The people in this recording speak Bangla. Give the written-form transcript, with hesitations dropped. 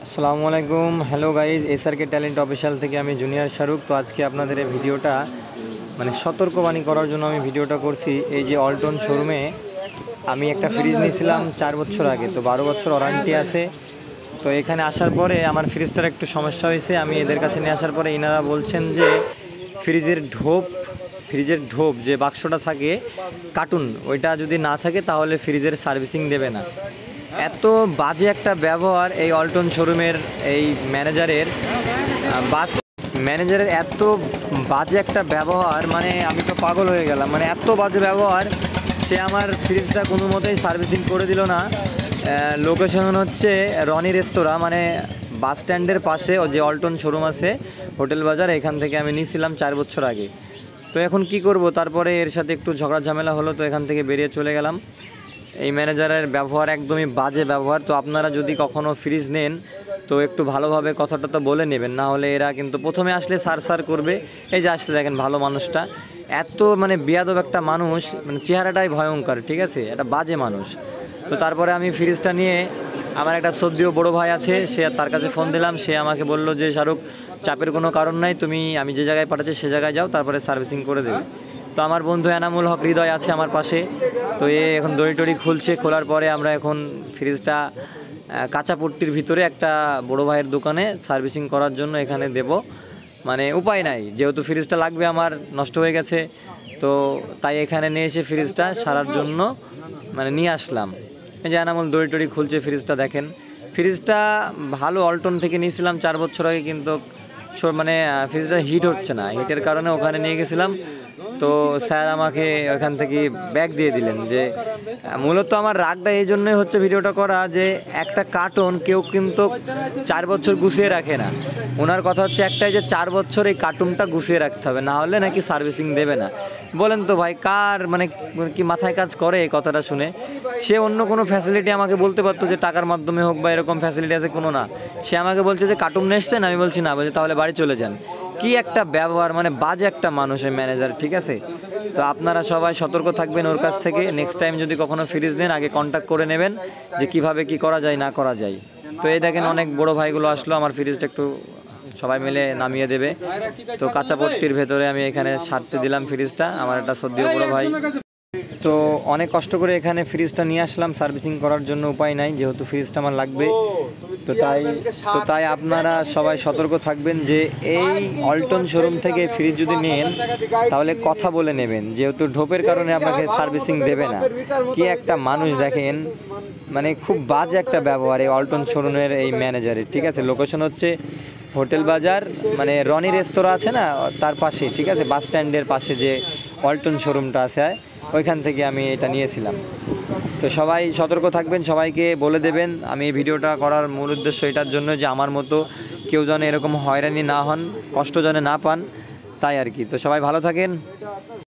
আসসালামু আলাইকুম, hello guys, SRK talent official থেকে আমি জুনিয়র শাহরুখ। তো আজকে আপনাদের এই ভিডিওটা সতর্কবাণী করার জন্য আমি ভিডিওটা করছি। এই যে অল্টন শোরুমে আমি একটা ফ্রিজ নিয়েছিলাম 4 বছর আগে, তো 12 বছর ওয়ারেন্টি আছে। তো এখানে আসার পরে আমার ফ্রিজটার একটু সমস্যা হয়েছে। আমি এদের কাছে নিয়ে আসার পরে এনারা বলছেন যে ফ্রিজের ঢোপ যে বাক্সটা থাকে কার্টুন, ওইটা যদি না থাকে তাহলে ফ্রিজের সার্ভিসিং দেবে না। এত বাজে একটা ব্যবহার এই অল্টন শোরুমের এই ম্যানেজারের এত বাজে একটা ব্যবহার, আমি তো পাগল হয়ে গেলাম। এত বাজে ব্যবহার, সে আমার ফ্রিজটা কোনো মতেই সার্ভিসিং করে দিল না। লোকেশন হচ্ছে রনি রেস্তোরাঁ, বাস স্ট্যান্ডের পাশে যে অল্টন শোরুম আছে হোটেল বাজার, এখান থেকে আমি নিয়েছিলাম 4 বছর আগে। তো এখন কি করব, তারপরে এর সাথে একটু ঝগড়া ঝামেলা হলো, তো এখান থেকে বেরিয়ে চলে গেলাম। এই ম্যানেজারের ব্যবহার একদমই বাজে ব্যবহার। তো আপনারা যদি কখনও ফ্রিজ নেন তো একটু ভালোভাবে কথাটা তো বলে নেবেন, না হলে এরা কিন্তু প্রথমে আসলে সার করবে। এই যে আসতে দেখেন ভালো মানুষটা, এত বেয়াদব একটা মানুষ, চেহারাটাই ভয়ঙ্কর, ঠিক আছে, একটা বাজে মানুষ। তো তারপরে আমি ফ্রিজটা নিয়ে আমার একটা শ্রদ্ধেয় বড় ভাই আছে, তার কাছে ফোন দিলাম। সে আমাকে বলল যে শাহরুখ, চাপের কোনো কারণ নাই, আমি যে জায়গায় পাঠাচ্ছি সে জায়গায় যাও, তারপরে সার্ভিসিং করে দেবে। তো আমার বন্ধু এনামুল হক হৃদয় আছে আমার পাশে। তো এখন দড়ি টড়ি খুলছে। খোলার পরে আমরা এখন ফ্রিজটা কাঁচাপট্টির ভিতরে একটা বড় ভাইয়ের দোকানে সার্ভিসিং করার জন্য এখানে দেব। উপায় নাই, যেহেতু ফ্রিজটা লাগবে, আমার নষ্ট হয়ে গেছে। তো তাই এখানে নিয়ে এসে ফ্রিজটা সারার জন্য নিয়ে আসলাম। এই যে এনামুল দড়ি টড়ি খুলছে। ফ্রিজটা দেখেন, ফ্রিজটা ভালো অল্টন থেকে নিয়েছিলাম 4 বছর আগে, কিন্তু ফ্রিজটা হিট হচ্ছে না। হিটের কারণে ওখানে নিয়ে গেছিলাম। তো স্যার আমাকে ওখান থেকে ব্যাগ দিয়ে দিলেন। যে মূলত আমার রাগটা এই জন্যই হচ্ছে ভিডিওটা করা, যে একটা কার্টন কেউ কিন্তু 4 বছর গুছিয়ে রাখে না। ওনার কথা হচ্ছে একটাই, যে 4 বছর এই কার্টুনটা গুছিয়ে রাখতে হবে, না হলে নাকি সার্ভিসিং দেবে না। বলেন তো ভাই, কার কি মাথায় কাজ করে এই কথাটা শুনে? সে অন্য কোনো ফ্যাসিলিটি আমাকে বলতে পারতো, যে টাকার মাধ্যমে হোক বা এরকম ফ্যাসিলিটি আছে, কোনো না। সে আমাকে বলছে যে কার্টুন এসছেন, আমি বলছি না, বলছে তাহলে বাড়ি চলে যান। কি একটা ব্যবহার, বাজে একটা মানুষ এই ম্যানেজার, ঠিক আছে। তো আপনারা সবাই সতর্ক থাকবেন ওর কাছ থেকে। নেক্সট টাইম যদি কখনো ফ্রিজ নেন, আগে কন্ট্যাক্ট করে নেবেন যে কিভাবে কি করা যায় না করা যায়। তো এই দেখেন অনেক বড় ভাইগুলো আসলো, আমার ফ্রিজটা একটু সবাই মিলে নামিয়ে দেবে। তো কাঁচাপট্টির ভেতরে আমি এখানে সারতে দিলাম ফ্রিজটা, আমার একটা শ্রদ্ধেয় বড় ভাই। তো অনেক কষ্ট করে এখানে ফ্রিজটা নিয়ে আসলাম সার্ভিসিং করার জন্য, উপায় নাই, যেহেতু ফ্রিজটা আমার লাগবে। তো তাই আপনারা সবাই সতর্ক থাকবেন যে এই অল্টন শোরুম থেকে ফ্রিজ যদি নেন তাহলে কথা বলে নেবেন, যেহেতু ঢোপের কারণে আপনাকে সার্ভিসিং দেবে না। কি একটা মানুষ দেখেন, খুব বাজে একটা ব্যবহার এই অল্টন শোরুমের এই ম্যানেজারের, ঠিক আছে। লোকেশন হচ্ছে হোটেল বাজার, রনি রেস্তোরাঁ আছে না, তার পাশে, ঠিক আছে, বাস স্ট্যান্ডের পাশে যে অল্টন শোরুমটা আছে, ওইখান থেকে আমি এটা নিয়েছিলাম। তো সবাই সতর্ক থাকবেন, সবাইকে বলে দেবেন। আমি এই ভিডিওটা করার মূল উদ্দেশ্য এটার জন্য, যে আমার মতো কেউ যেন এরকম হয়রানি না হন, কষ্ট যেন না পান, তাই আর কি। তো সবাই ভালো থাকেন।